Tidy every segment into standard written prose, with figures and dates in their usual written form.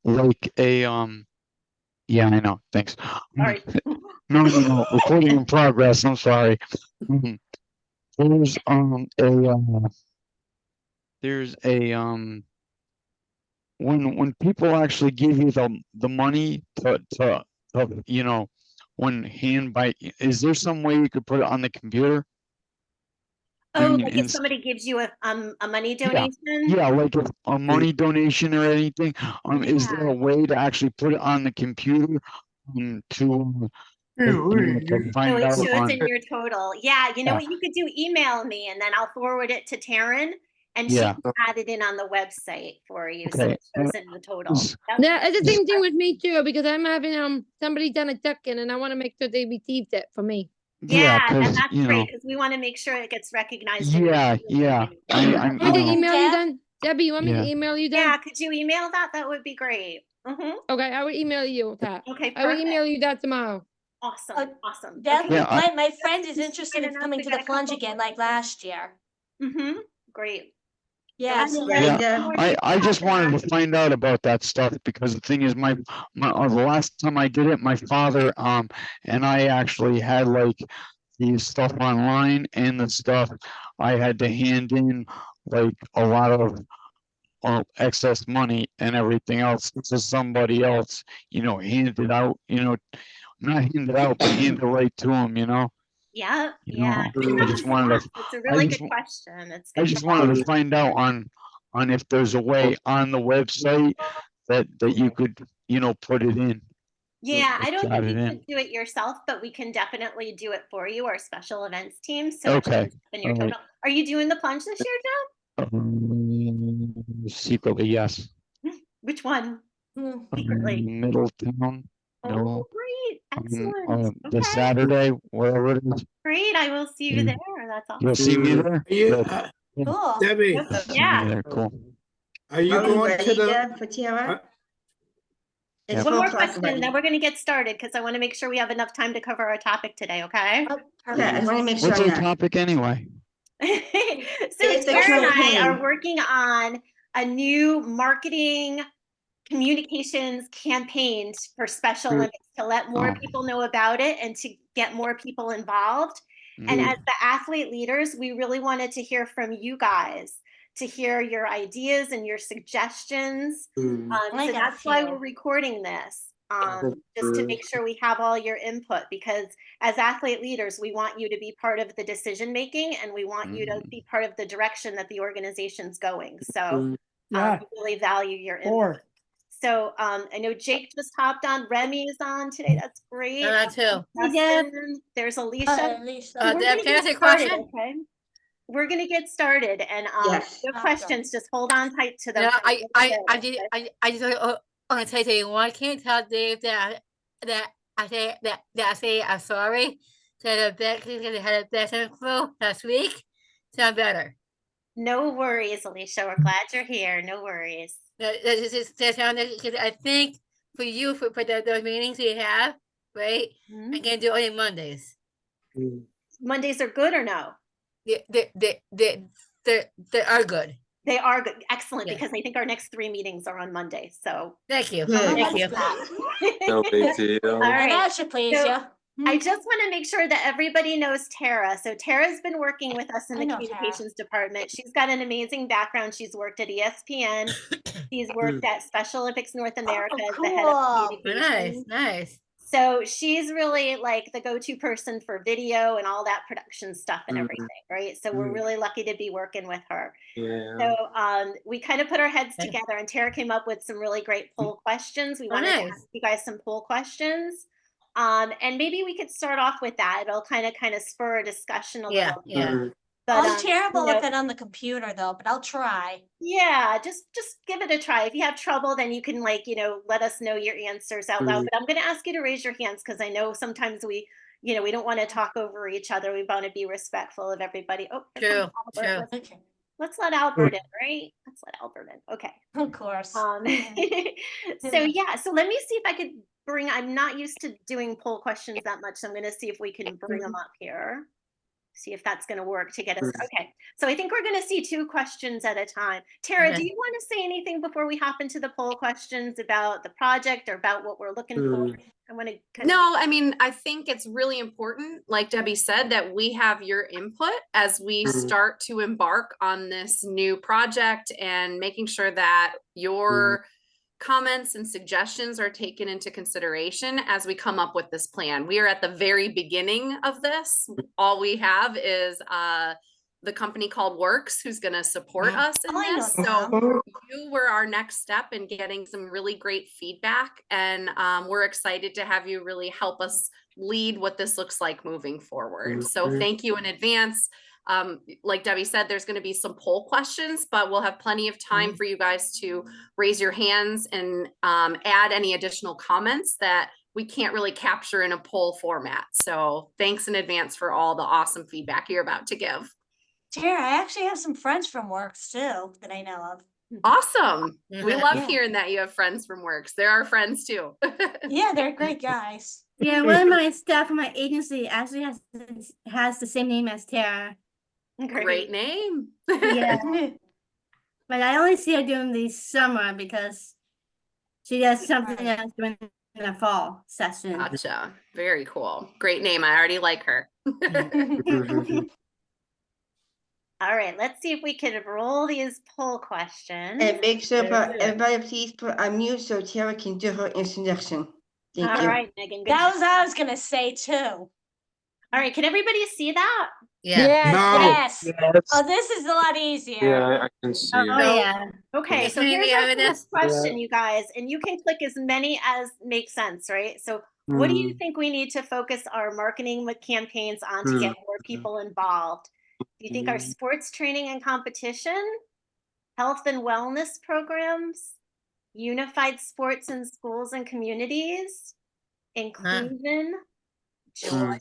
like a yeah, I know. Thanks. Sorry. No. Recording in progress. I'm sorry. There's when people actually give you the money to when hand by, is there some way you could put it on the computer? Oh, like if somebody gives you a money donation? Yeah, like a money donation or anything. Is there a way to actually put it on the computer to find it out shows in your total. Yeah, you know what you could do? Email me and then I'll forward it to Taryn and she can add it in on the website for you. So it shows in the total. Yeah, it's the same thing with me too, because I'm having somebody done a check-in and I want to make sure they received it for me. Yeah, and that's great because we want to make sure it gets recognized. Yeah. I can email you then. Debbie, you want me to email you then? Yeah, could you email that? That would be great. Okay, I will email you that. Okay, I will email you that tomorrow. Awesome. Awesome. My friend is interested in coming to the plunge again, like last year. Great. Yes. I just wanted to find out about that stuff because the thing is, the last time I did it, my father and I actually had like the stuff online and the stuff I had to hand in like a lot of excess money and everything else to somebody else, handed out, not handed out, but handed right to them, Yeah. I just wanted to. It's a really good question. I just wanted to find out on if there's a way on the website that you could, put it in. Yeah, I don't think you could do it yourself, but we can definitely do it for you, our special events team. So okay. Your total. Are you doing the plunge this year, Joe? Secretly, yes. Which one? Secretly. Middletown. Oh, great. Excellent. The Saturday, wherever it is. Great. I will see you there. That's awesome. You'll see me there? Cool. Debbie. Yeah. Cool. Are you going to the for Tiara? One more question, then we're going to get started because I want to make sure we have enough time to cover our topic today, okay? Okay, I want to make sure. What's our topic anyway? So Tara and I are working on a new marketing communications campaigns for Special Olympics to let more people know about it and to get more people involved. And as the athlete leaders, we really wanted to hear from you guys, to hear your ideas and your suggestions. So that's why we're recording this, just to make sure we have all your input, because as athlete leaders, we want you to be part of the decision making and we want you to be part of the direction that the organization's going. So we really value your input. So I know Jake just hopped on. Remy is on today. That's great. That too. There's Alicia. Can I ask a question? Okay. We're gonna get started, and your questions, just hold on tight to them. Yeah, I just want to tell you, why can't tell Dave that I say I'm sorry that I had a bad flu last week. Sound better. No worries, Alicia. We're glad you're here. No worries. I think for you for those meetings we have, right? I can do only Mondays. Mondays are good or no? They are good. They are good. Excellent, because I think our next 3 meetings are on Monday. So thank you. Thank you. No big deal. All right. That should please you. I just want to make sure that everybody knows Tara. So Tara's been working with us in the communications department. She's got an amazing background. She's worked at ESPN. She's worked at Special Olympics North America as the head of communications. Nice. So she's really like the go-to person for video and all that production stuff and everything, right? So we're really lucky to be working with her. So we kind of put our heads together, and Tara came up with some really great poll questions. We wanted to ask you guys some poll questions. And maybe we could start off with that. It'll kind of spur a discussion a little bit. But, I'm terrible with it on the computer though, but I'll try. Yeah, just give it a try. If you have trouble, then you can let us know your answers out loud. But I'm going to ask you to raise your hands because I know sometimes we don't want to talk over each other. We want to be respectful of everybody. Oh, true. Let's let Albert in, right? Let's let Albert in. Okay. Of course. So let me see if I could I'm not used to doing poll questions that much, so I'm going to see if we can bring them up here. see if that's going to work to get us. Okay, so I think we're going to see 2 questions at a time. Tara, do you want to say anything before we hop into the poll questions about the project or about what we're looking for? I want to No, I mean, I think it's really important, like Debbie said, that we have your input as we start to embark on this new project and making sure that your comments and suggestions are taken into consideration as we come up with this plan. We are at the very beginning of this. All we have is the company called Works, who's going to support us in this. So you were our next step in getting some really great feedback, and we're excited to have you really help us lead what this looks like moving forward. So thank you in advance. Like Debbie said, there's going to be some poll questions, but we'll have plenty of time for you guys to raise your hands and add any additional comments that we can't really capture in a poll format. So thanks in advance for all the awesome feedback you're about to give. Tara, I actually have some friends from Works too that I know of. Awesome. We love hearing that you have friends from Works. They're our friends too. Yeah, they're great guys. Yeah, one of my staff from my agency actually has the same name as Tara. Great name. Yeah. But I only see her during the summer because she does something else during the fall session. Gotcha. Very cool. Great name. I already like her. All right, let's see if we can roll these poll questions. And make sure everybody please put on mute so Tara can do her introduction. Thank All you. right, Megan. Good That job. was what I was gonna say too. All right, can everybody see that? Yeah. Yes. Oh, this is a lot easier. Yeah, I can see Oh, it. yeah. Okay, so Maybe here's our I would first question, you guys, and you can click as many as make sense, right? So what do you think we need to focus our marketing with campaigns on to get more people involved? Do you think our sports training and competition, health and wellness programs, unified sports in schools and communities, inclusion, joy?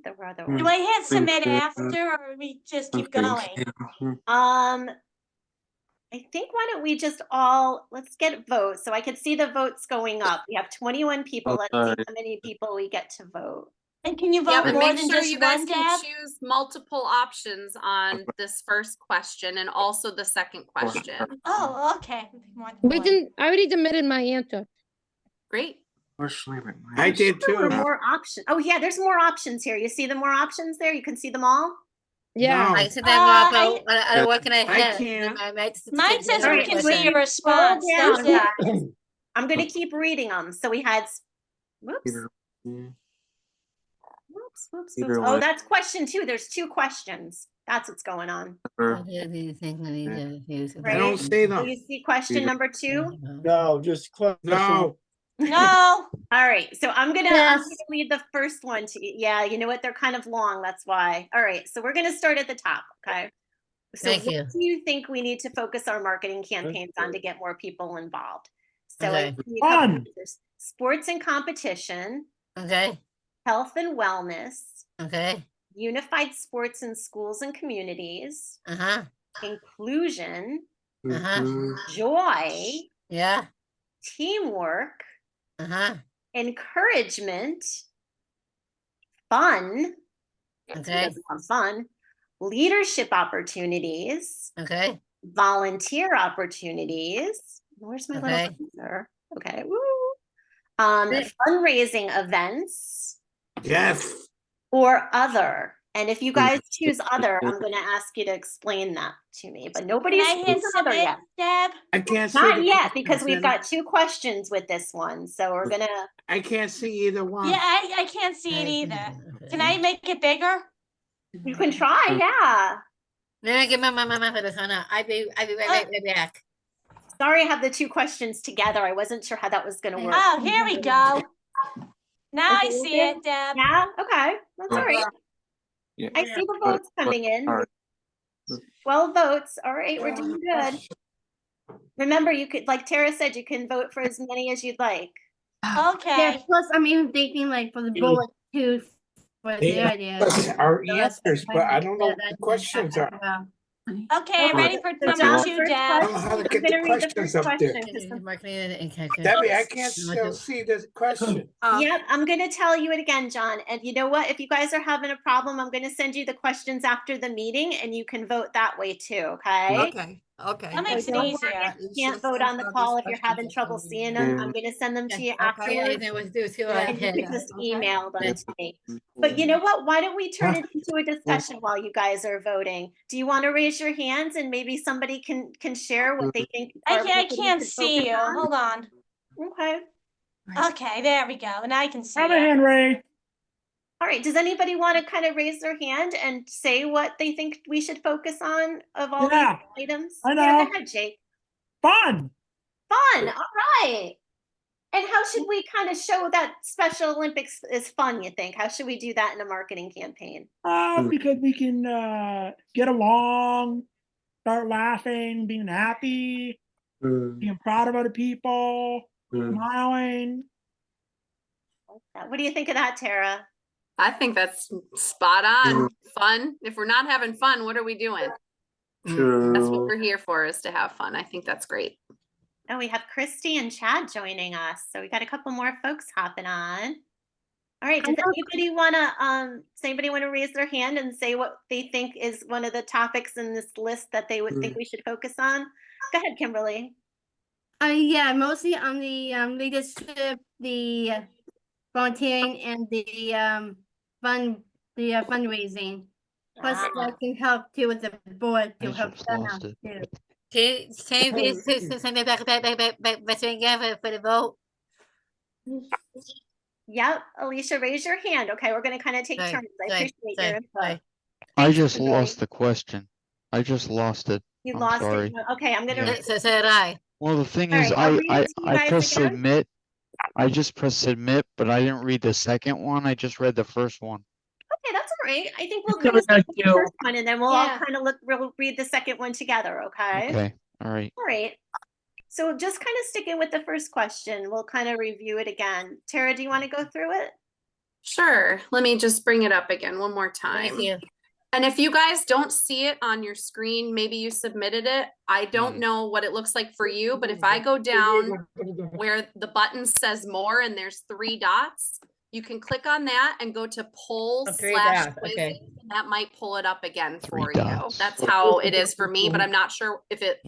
There were other Do ones. I hit submit after or we just keep going? I think why don't we just let's get votes so I can see the votes going up. We have 21 people. Let's see how many people we get to vote. And can you Yeah, vote but more make than sure just you guys one, can Deb? choose multiple options on this first question and also the second question. Oh, okay. More than We one. didn't, I already submitted my answer. Great. I did There were too. more options. Oh yeah, there's more options here. You see the more options there? You can see them all? Yeah. I said that I- what can I I hit? can't. Mine says All we right, can wait. see your response. Scroll That's down, it. guys. I'm going to keep reading them. So we had, whoops. Oh, that's question 2. There's 2 questions. That's what's going on. I I don't see So them. you see question number 2? No, just question. No. No. All right. So I'm gonna Yes. read the first one to you. Yeah, you know what? They're kind of long. That's why. All right. So we're gonna start at the top. Okay. So Thank what you. do you think we need to focus our marketing campaigns on to get more people involved? So I Okay. see a couple Fun. answers. Sports and competition, Okay, health and wellness, okay, unified sports in schools and communities, inclusion, joy, yeah, teamwork, uh-huh, encouragement, fun, who okay, doesn't want fun, leadership opportunities, okay, volunteer opportunities. Where's my little Okay. cursor? Okay, woo. Fundraising events Yes. or other. And if you guys choose other, I'm going to ask you to explain that to me. But nobody's Can I hit chosen other submit, yet. Deb? I can't see. Not the yet, because questions we've in got 2 questions with this one. So we're gonna. I can't see either one. Yeah, I can't see it either. Can I make it bigger? You can try, yeah. Let me get my for this one. I'll be right back. Sorry, I have the 2 questions together. I wasn't sure how that was gonna work. Oh, here we go. Now I Okay, see good. it, Deb. Yeah, okay, that's all right. Yeah. I see the votes coming in. all right. 12 votes. All right, we're doing good. Remember, you could, like Tara said, you can vote for as many as you'd like. Yeah, Okay. plus I'm even thinking like for the bullet too for their idea. Our So that's answers, why but I don't know what the that- questions are. Okay, ready for So number John's 2, first Deb. I don't know how to I'm get the gonna read the questions first up there. question. 'cause the- Marketing and campaign. Debbie, I can't still see the question. Yep, I'm gonna tell you it again, John. And you know what? If you guys are having a problem, I'm gonna send you the questions after the meeting and you can vote that way too, okay? That makes it don't worry easier. if you can't vote on the call if you're having trouble seeing them. I'm gonna send them to you afterwards. And you can just email them to me. But you know what? Why don't we turn it into a discussion while you guys are voting? Do you want to raise your hands and maybe somebody can share what they think? I our marketing can't should see focus you. on? Hold on. Okay. Okay, there we go. Now I can see Have a it. hand raised. All right. Does anybody want to kind of raise their hand and say what they think we should focus on of all Yeah, these items? I Yeah, know. go ahead, Jake. Fun. Fun. All right. And how should we kind of show that Special Olympics is fun, you think? How should we do that in a marketing campaign? Because we can get along, start laughing, being happy, being proud of other people, smiling. What do you think of that, Tara? I think that's spot on. Fun. If we're not having fun, what are we doing? That's what we're here for, is to have fun. I think that's great. Oh, we have Christy and Chad joining us. So we got a couple more folks hopping on. All right. Does anybody want to raise their hand and say what they think is one of the topics in this list that they would think we should focus on? Go ahead, Kimberly. Yeah, mostly on the leadership, the volunteering, and the fundraising. Plus, that can help too with the board to I help just them lost out it. too. Can you send me back together for the vote? Yep. Alicia, raise your hand. Okay. We're going to kind of take Sorry, turns. I sorry, appreciate sorry, your input. sorry. I Thanks, just Kimberly. lost the question. I just lost it. You I'm lost sorry. it. Okay. I'm going to Yeah. read So did I. Well, the thing All is, right, I'll read it to you I guys pressed again. submit. I just pressed submit, but I didn't read the second one. I just read the first one. Okay, that's all right. I think we'll So do that's the you. first one and then we'll all Yeah. kind of we'll read the second one together, okay? Okay. All right. All right. So just kind of sticking with the first question, we'll kind of review it again. Tara, do you want to go through it? Sure. Let me just bring it up again one more Thank time. you. And if you guys don't see it on your screen, maybe you submitted it. I don't know what it looks like for you, but if I go down where the button says more and there's 3 dots, you can click on that and go to polls Oh, 3 / dots, quizzes. okay. And that might pull it up again 3 for you. dots. That's how it is for me, but I'm not sure if it,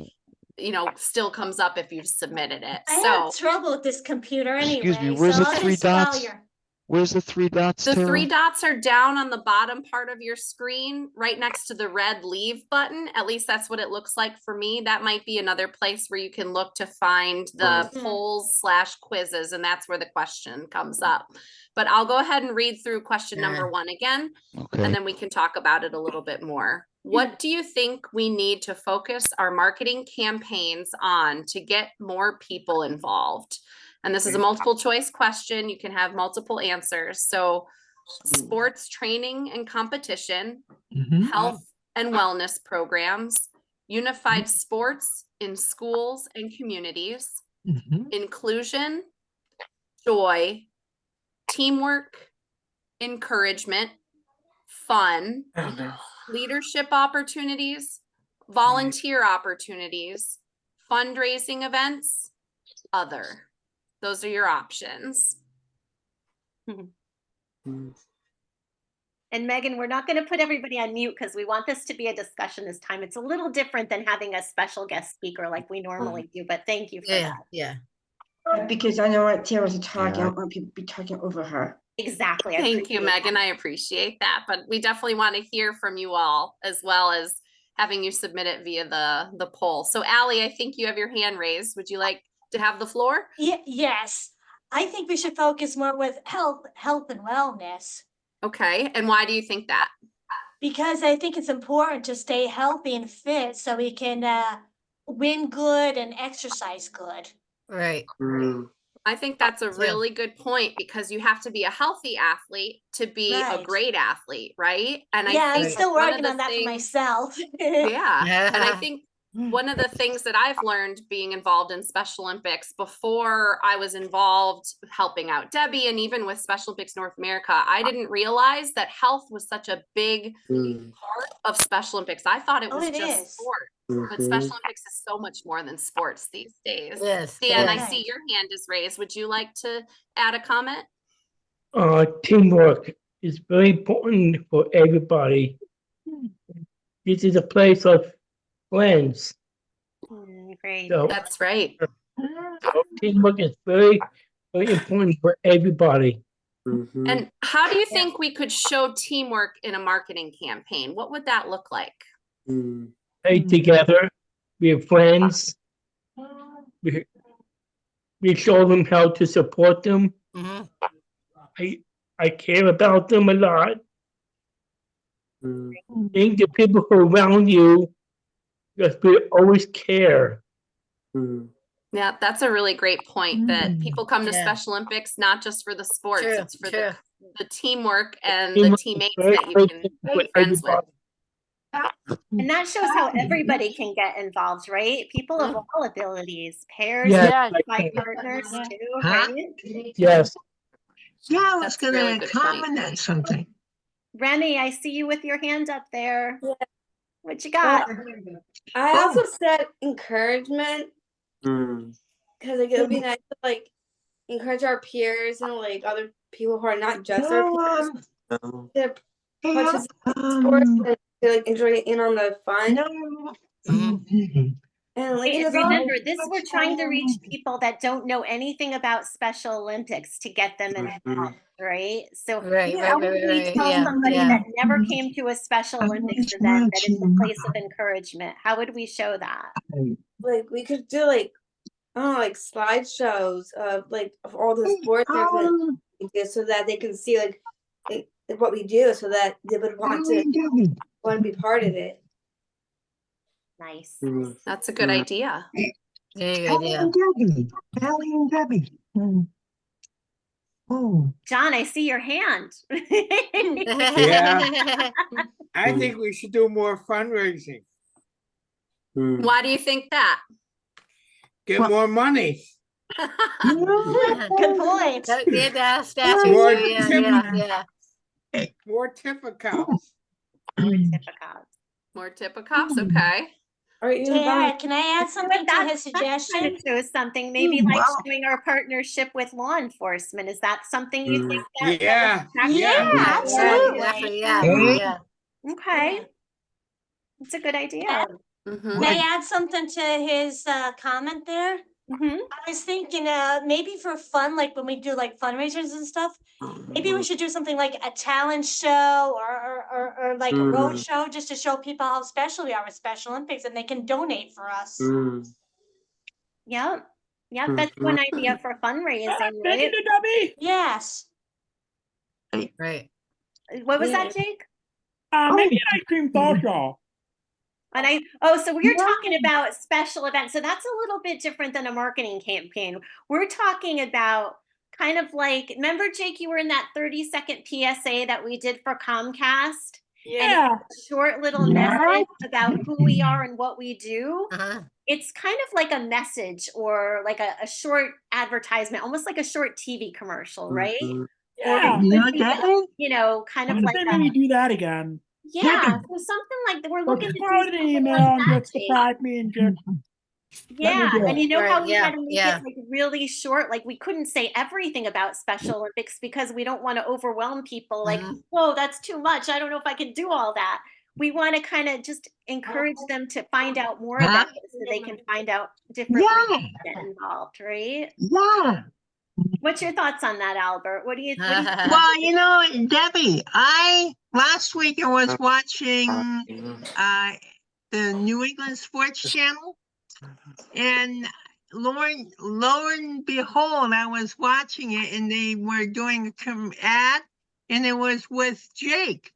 still comes up if you've submitted it. I So have trouble with this computer anyway. Excuse me, where's so the I'll 3 just follow dots? your- Where's the 3 dots, the Tara? 3 dots are down on the bottom part of your screen, right next to the red leave button. At least that's what it looks like for me. That might be another place where you can look to find the polls / quizzes, and that's where the question comes up. But I'll go ahead and read through question number 1 again, Okay. and then we can talk about it a little bit more. What do you think we need to focus our marketing campaigns on to get more people involved? And this is a multiple choice question. You can have multiple answers. So sports training and competition, health and wellness programs, unified sports in schools and communities, inclusion, joy, teamwork, encouragement, fun, leadership opportunities, volunteer opportunities, fundraising events, other. Those are your options. And Megan, we're not going to put everybody on mute because we want this to be a discussion this time. It's a little different than having a special guest speaker like we normally do, but thank you for that. Yeah. Because I know what Tara's talking, I Yeah. don't want people to be talking over her. Exactly. I Thank you, appreciate Megan. I appreciate that. But we definitely want to hear from you all, as well as having you submit it via the poll. So Allie, I think you have your hand raised. Would you like to have the floor? Yes, I think we should focus more with health and wellness, Okay. And why do you think that? because I think it's important to stay healthy and fit so we can win good and exercise good. Right. I think that's a Yeah. really good point, because you have to be a healthy athlete to be a Right. great athlete, right? And Yeah, I I'm think still one of working the on that for things- myself. Yeah. And I think one of the things that I've learned being involved in Special Olympics before I was involved helping out Debbie and even with Special Olympics North America, I didn't realize that health was such a big part of Special Olympics. I thought it was it just is. sport, but Special Olympics is so much more than sports these days. Yes. Dan, I Right. see your hand is raised. Would you like to add a comment? Teamwork is very important for everybody. This is a place of friends. Great. So That's right. teamwork is very, very important for everybody. And how do you think we could show teamwork in a marketing campaign? What would that look like? Stay together, we're friends. We show them how to support them. Mhm. I care about them a lot. Think the people who are around you, because we always care. Yeah, that's a really great point that people come to Yeah. Special Olympics not just for the sports, True, it's for true. the teamwork and the Teamwork is teammates very that you can important be for friends with. everybody. And that shows how everybody can get involved, right? People of all abilities, pairs, Yes, by like- partners Yeah. too, Huh? right? yes. Yeah, I was That's a really gonna good comment on something. Remy, I see you with your hand up there. Yeah. What you got? I Oh. also said encouragement because like it would be nice to like encourage our peers and like other people who are not just our peers to participate in sports and to like enjoy in on the fun. And like And it's all remember, this we're trying to reach people that don't know anything about Special Olympics to get them involved, right? So Right, how right, would right, we right, tell yeah, somebody yeah. that never came to a Special Olympics event that it's a place of encouragement? How would we show that? like we could do like I don't know, like slideshows of like of all the sports and everything we do so that they can see like what we do so that they would want to be part of it. Nice. That's a good idea. Very good, yeah. Debbie. John, I see your hand. Yeah. I think we should do more fundraising, Why do you think that? get more money. Good point. Yeah, that statue, More yeah. More tip accounts. More tip of cops, okay. Or even Tara, can I add something to That his suggestion? kind of shows something, maybe like showing our partnership with law enforcement. Is that something you think that? Yeah, Yeah, absolutely. Exactly, yeah. Okay. It's a good idea. Mhm. May I add something to his comment there? Mhm. I was thinking maybe for fun, like when we do like fundraisers and stuff, maybe we should do something like a talent show or like a road show just to show people how special we are with Special Olympics and they can donate for us. Yep. Yep. That's one idea for fundraising, Thank right? you, Debbie. Yes. Right. What was that, Jake? Maybe an ice cream social. And so we're talking about special events. So that's a little bit different than a marketing campaign. We're talking about kind of like, remember, Jake, you were in that 30-second PSA that we did for Comcast? Yeah. And it's a short little message about who we are and what we do. It's kind of like a message or like a short advertisement, almost like a short TV commercial, right? Yeah. You know, kind of like Maybe do that again. yeah, so something like that. We're looking to do Forward an something email like and that, just Jake. surprise me and just Yeah, do and it. you know how Right, we yeah, had to make yeah. it like really short? Like we couldn't say everything about Special Olympics because we don't want to overwhelm people. Like, whoa, that's too much. I don't know if I can do all that. We want to kind of just encourage them to find out more about it so they can find out different ways to get involved, right? Yeah. What's your thoughts on that, Albert? What do you think? Well, you know, Debbie, last week I was watching the New England Sports Channel, and lo and behold, I was watching it, and they were doing an ad, and it was with Jake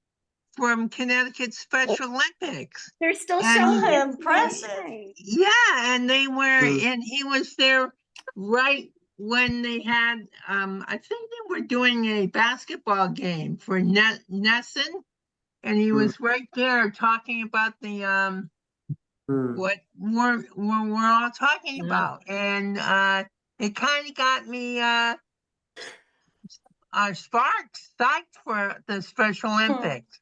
from Connecticut Special Olympics. They're still And- showing it. Impressive. Yeah, and they were, and he was there right when they had, I think they were doing a basketball game for Nesson, and he was right there talking about the what we're all talking about. And it kind of got me sparked for the Special Olympics.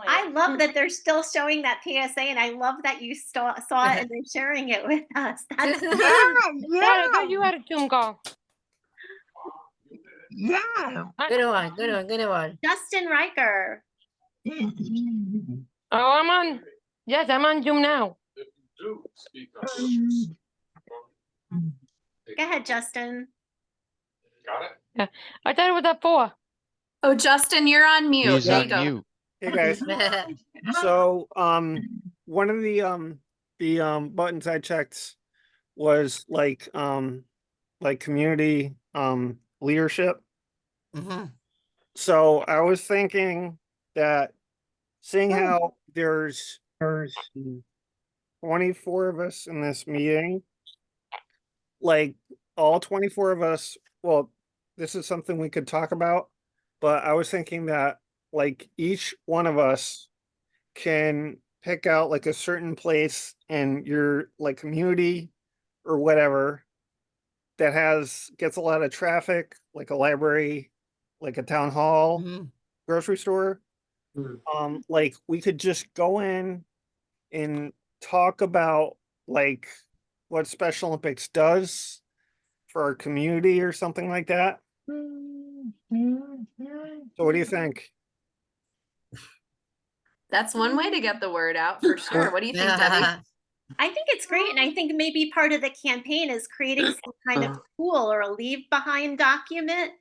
I love that they're still showing that PSA, and I love that you saw it and they're sharing it with us. That's You had a Zoom call. Yeah. Good one, good one, good one. Justin Riker. Oh, I'm on. Yes, I'm on Zoom now. Go ahead, Justin. Yeah, I thought it was at 4. Oh, Justin, you're on mute. He's There you on go. mute. Hey guys. So one of the buttons I checked was like community leadership. So I was thinking that seeing how there's 24 of us in this meeting, like all 24 of us, well, this is something we could talk about, but I was thinking that like each one of us can pick out like a certain place in your like community or whatever that gets a lot of traffic, like a library, like a town hall, grocery store. Like we could just go in and talk about like what Special Olympics does for our community or something like that. So what do you think? That's one way to get the word out for sure. What do you think, Debbie? I think it's great. And I think maybe part of the campaign is creating some kind of tool or a leave behind document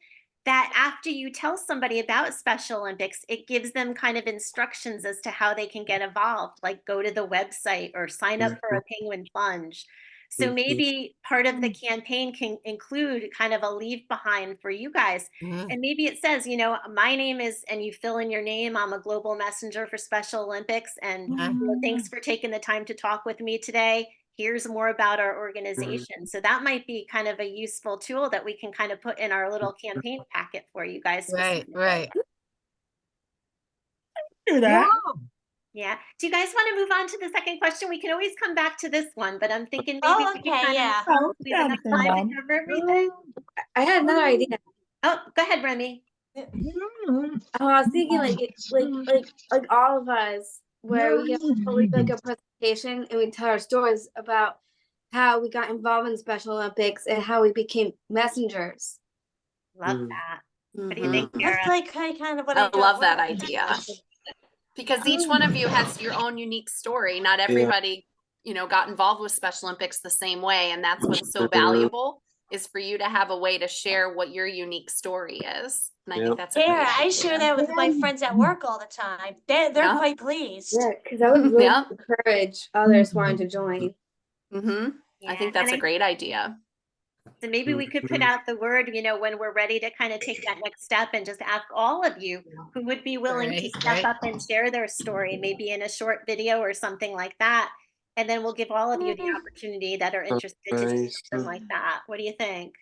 that after you tell somebody about Special Olympics, it gives them kind of instructions as to how they can get involved, like go to the website or sign up for a penguin plunge. So maybe part of the campaign can include kind of a leave behind for you guys. And maybe it says, you know, my name is, and you fill in your name. I'm a global messenger for Special Olympics. And you know, thanks for taking the time to talk with me today. Here's more about our organization. So that might be kind of a useful tool that we can kind of put in our little campaign packet for you guys. Right. Do that. Yeah. Do you guys want to move on to the second question? We can always come back to this one, but I'm thinking maybe Oh, we can okay, kind yeah. of we have enough time to cover everything. I had another idea. Oh, go ahead, Remy. Oh, I was thinking like all of us, where we have like a presentation and we tell our stories about how we got involved in Special Olympics and how we became messengers. Love that. What do you think, That's Kara? like kind of what I do love at that work. idea. Because each one of you has your own unique story. Not everybody, you know, got involved with Special Olympics the same way. And that's what's so valuable, is for you to have a way to share what your unique story is. And I think that's a great Yeah, I idea. share that with my friends at work all the time. They're quite pleased. Yeah, because I would really encourage others wanting to join. I think that's a great idea. So maybe we could put out the word, you know, when we're ready to kind of take that next step and just ask all of you who would be willing to step up and share their story, maybe in a short video or something like that. And then we'll give all of you the opportunity that are interested to do something like that. What do you think?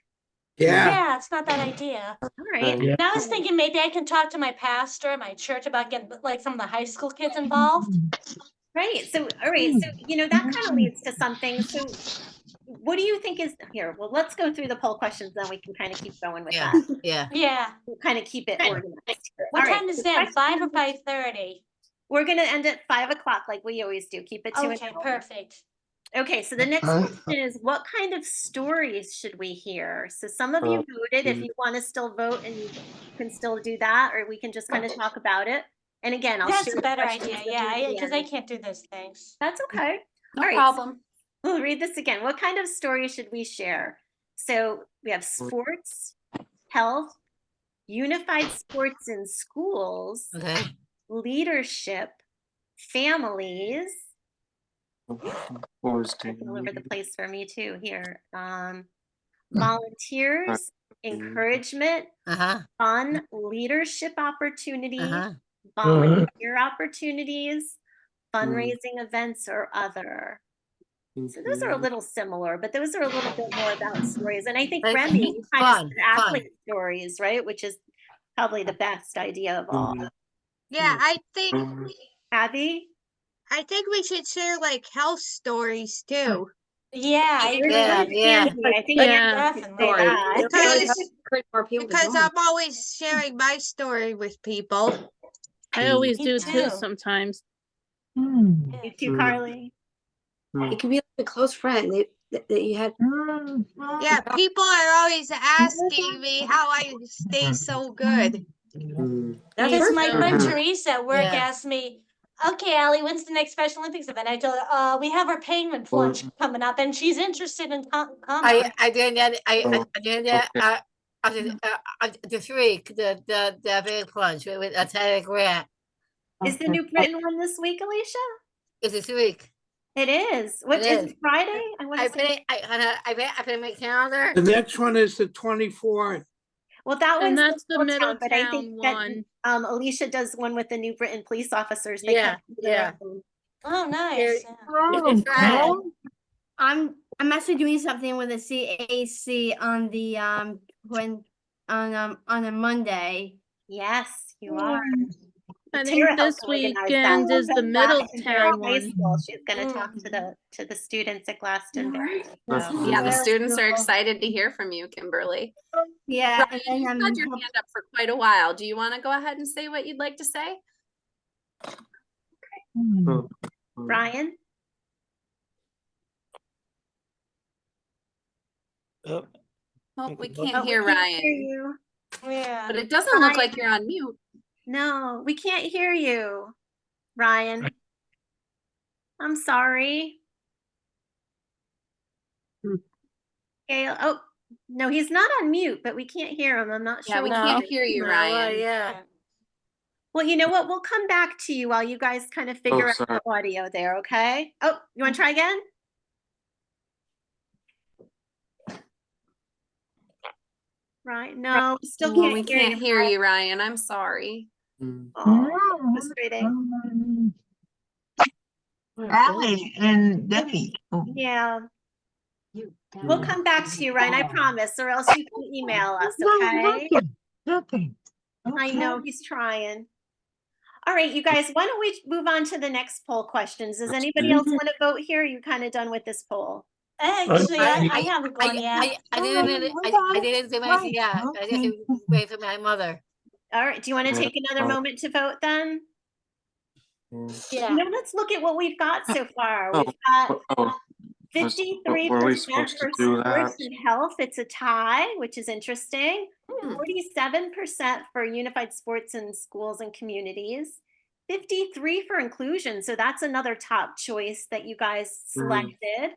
Yeah, it's not that idea. All right. And I was thinking maybe I can talk to my pastor, my church about getting like some of the high school kids involved. Right. So, all right. So, you know, that kind of leads to something. So what do you think is here? Well, let's go through the poll questions, then we can kind of keep going with that. Yeah. We'll kind of keep it organized. What All right, time is so it? 5 or 5:30? We're going to end at 5 o'clock like we always do. Keep it to an Okay, hour. perfect. Okay, so the next question is, what kind of stories should we hear? So some of you voted. If you want to still vote, and you can still do that, or we can just kind of talk about it. And again, I'll That's share a the better questions idea. with you Yeah, at the because end. I can't do those things. That's okay. No All right, problem. so we'll read this again. What kind of story should we share? So we have sports, health, unified sports in schools, leadership, families. All over the place for me too here. Volunteers, encouragement, fun, leadership opportunities, volunteer opportunities, fundraising events, or other. So those are a little similar, but those are a little bit more about stories. And I think Remy, you kind of said athlete stories, right? Which is probably the best idea of all. Yeah, I think Abby? I think we should share like health stories too. Yeah, I agree. Yeah, yeah. I think Yeah. you could say that. Because I'm always sharing my story with people. I always Me do too. too sometimes. You too, Carly. It could be like a close friend that you had. Yeah, people are always asking me how I stay so good. Because my too. friend Teresa at work Yeah. asked me, okay, Allie, when's the next Special Olympics event? I told her, we have our penguin plunge coming up and she's interested in coming. I did that. I did that. This week, the big plunge with a telegram. Is the New Britain one this week, Alicia? It's this week. It is. What It is is. it, Friday? I want I to put say. it. I put it in my calendar. The next one is the 24th. Well, that And one's that's the Middletown, but I think Middletown that one. Alicia does one with the New Britain police officers. They Yeah, come to the yeah. room. Oh, nice. It's Friday. I'm actually doing something with the CAC on the on a Monday. Yes, you are. I Tara think helped this organize that. weekend is the She's back in Glastonbury Middletown High one. School. She's going to talk to the students at Glastonbury. So, yeah, the students are excited to hear from you, Kimberly. Yeah, Ryan, you've had your hand up for quite a while. Do you want to go ahead and say what you'd like to say? Ryan? Oh, Oh, we Okay. can't hear we can't Ryan. hear you. Yeah. But it doesn't look like you're on mute. No, we can't hear you, Ryan. I'm sorry. Gail, oh, no, he's not on mute, but we can't hear him. I'm not sure. Yeah, we why. can't hear you, No, Ryan. yeah. Well, you know what? We'll come back to you while you guys kind of figure out the audio there, okay? Oh, you want to try again? Right, no, still Well, can't we hear can't you. hear you, Ryan. I'm sorry. Oh, frustrating. Allie and Debbie. Yeah. We'll come back to you, Ryan, I promise, or else you can email us, okay? Okay. I know, he's trying. All right, you guys, why don't we move on to the next poll questions? Does anybody else want to vote here? Are you kind of done with this poll? Actually, I haven't gone yet. I didn't do my yet. I just wait for my mother. All right, do you want to take another moment to vote then? Yeah. No, let's look at what we've got so far. We've got 53% were we supposed for to do sports that? and health. It's a tie, which is interesting. 47% for unified sports in schools and communities. 53 for inclusion. So that's another top choice that you guys selected.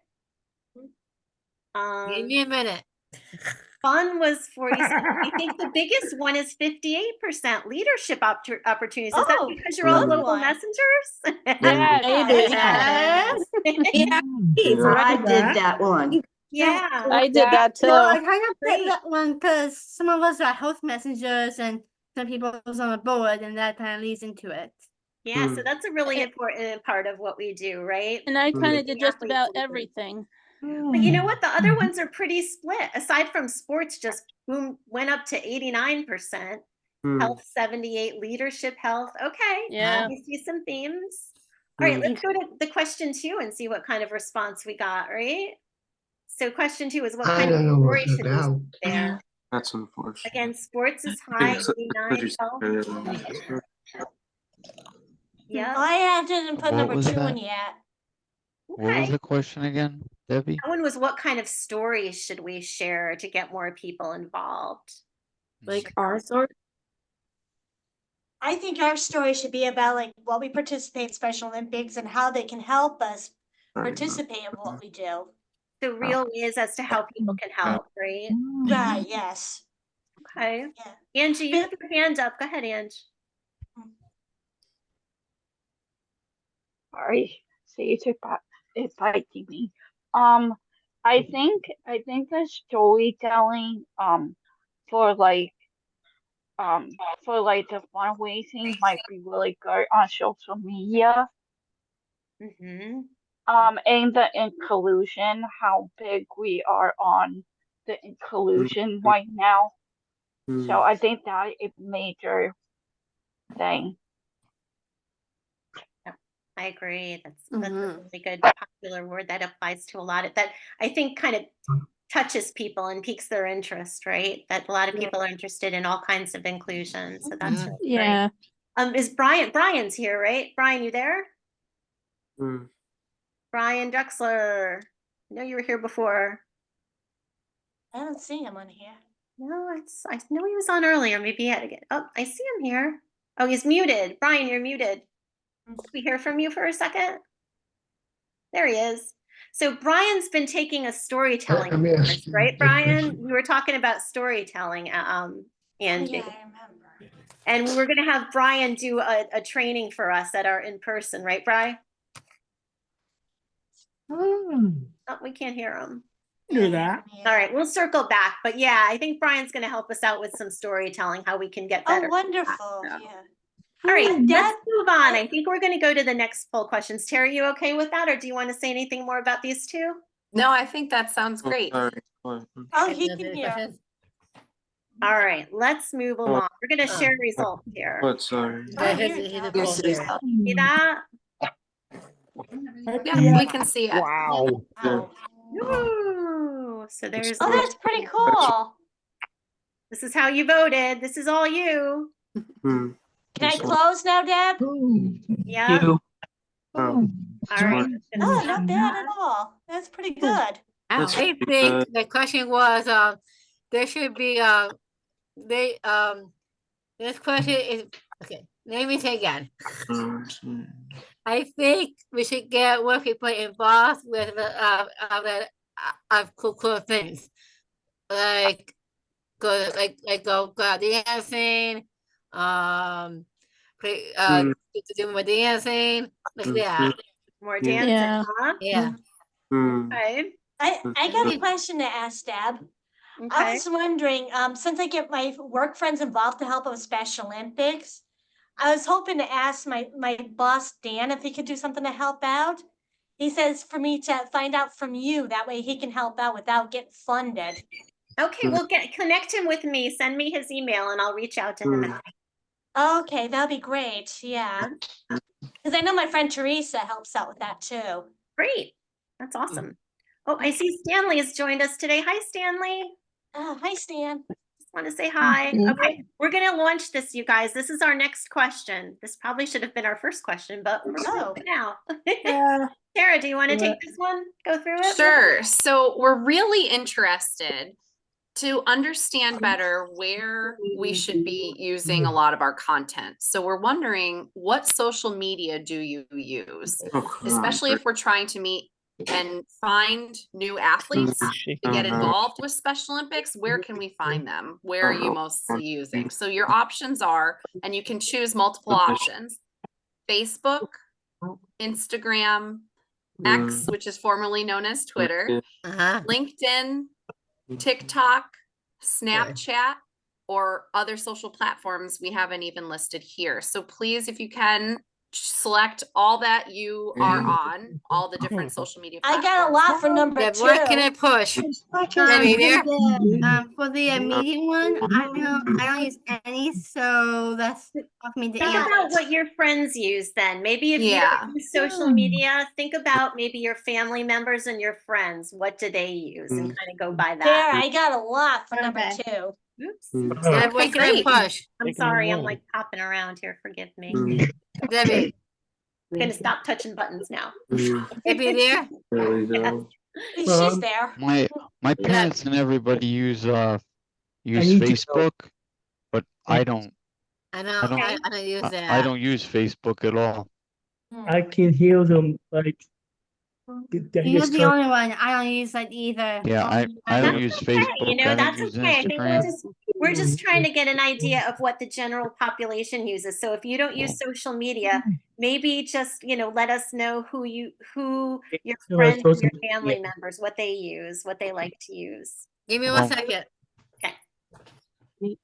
Give me a minute. Fun was 47. I think the biggest one is 58% leadership opportunities. Is that because you're all local messengers? Yes. I did that one. Yeah. I did that too. Well, I kind of picked that one because some of us are health messengers and some people are on the board, and that kind of leads into it. Yeah, so that's a really important part of what we do, right? And I kind of did Keeping just athletes about moving. everything. But you know what? The other ones are pretty split. Aside from sports, just boom, went up to 89%. Health 78, leadership health. Okay. Yeah. We see some themes. All right, let's go to the question 2 and see what kind of response we got, right? So question 2 is what kind of story should we see there? That's unfortunate. Again, sports is high, 89, health. Yeah. I didn't put What number was 2 that? in yet. What was the question again, Debbie? That one was what kind of stories should we share to get more people involved? Like our story? I think our story should be about like what we participate in Special Olympics and how they can help us participate in what we do. The real ways as to how people can help, right? Right, yes. Okay. Angie, you have your hand up. Go ahead, Angie. Sorry, so you took that it biting me. I think the storytelling for like the fundraising might be really good on social media. And the inclusion, how big we are on the inclusion right now. So I think that is a major thing. I agree. That's a Mhm. really good popular word that applies to a lot of that. I think kind of touches people and piques their interest, right? That a lot of people are interested in all kinds of inclusion. So that's really Yeah. great. Is Brian's here, right? Brian, you there? Brian Drexler. I know you were here before. I don't see him on here. No, I know he was on earlier. Maybe he had to get. Oh, I see him here. Oh, he's muted. Brian, you're muted. Can we hear from you for a second? There he is. So Brian's been taking a storytelling course, right, Brian? We were talking about storytelling, Angie. Yeah, I remember. And we were going to have Brian do a training for us at our in-person, right, Brian? Oh, we can't hear him. Do that. All right, we'll circle back. But yeah, I think Brian's going to help us out with some storytelling, how we can get better. Oh, wonderful. So. Yeah. All right, Deb? let's move on. I think we're going to go to the next poll questions. Terry, you okay with that? Or do you want to say anything more about these two? No, I think that sounds great. Oh, he can hear. All right, let's move along. We're going to share results here. Yeah, See that? Yeah, we can see it. Wow. Ooh, so there's. Oh, that's pretty cool. This is how you voted. This is all you. Can I close now, Deb? Yeah. All right. Oh, not bad at all. That's pretty good. I think the question was, there should be, this question is, okay, let me say again. I think we should get more people involved with cool things. Like go out dancing, do more dancing, like that. More dancing, Yeah. huh? Yeah. Okay. I got a question to ask Deb. I Okay. was wondering, since I get my work friends involved to help with Special Olympics, I was hoping to ask my boss, Dan, if he could do something to help out. He says for me to find out from you, that way he can help out without getting funded. Okay, well, connect him with me. Send me his email and I'll reach out to him. Okay, that'd be great. Yeah. Because I know my friend Teresa helps out with that too. Great. That's awesome. Oh, I see Stanley has joined us today. Hi, Stanley. Hi, Stan. Just want to say hi. Okay, we're going to launch this, you guys. This is our next question. This probably should have been our first question, but we're doing it now. Tara, do you want to take this one? Go through it? Sure. So we're really interested to understand better where we should be using a lot of our content. So we're wondering, what social media do you use, especially if we're trying to meet and find new athletes to get involved with Special Olympics? Where can we find them? Where are you mostly using? So your options are, and you can choose multiple options: Facebook, Instagram, X, which is formerly known as Twitter, LinkedIn, TikTok, Snapchat, or other social platforms we haven't even listed here. So please, if you can, select all that you are on, all the different social media I platforms. got a lot for number 2. What can I push? For the meeting one, I don't use any, so that's off me to Think answer. about what your friends use then. Maybe if you don't use social media, think about maybe your family members and your friends. What do they use? And kind of go by There, that. I got a lot for number 2. Oops. Deb, what can I great. push? I'm sorry, I'm like popping around here. Forgive me. Debbie, I'm gonna stop touching buttons now. Debbie there? She's there. My parents and everybody use need to Facebook, but I don't. I know, I don't use that. I don't use Facebook at all. I can hear them like. You're the only one. I don't use that either. Yeah, I don't use Facebook. You know, I don't that's use okay. I think Instagram. we're just trying to get an idea of what the general population uses. So if you don't use social media, maybe just, let us know who your friends and your family members, what they use, what they like to use. Give me 1 second. Okay.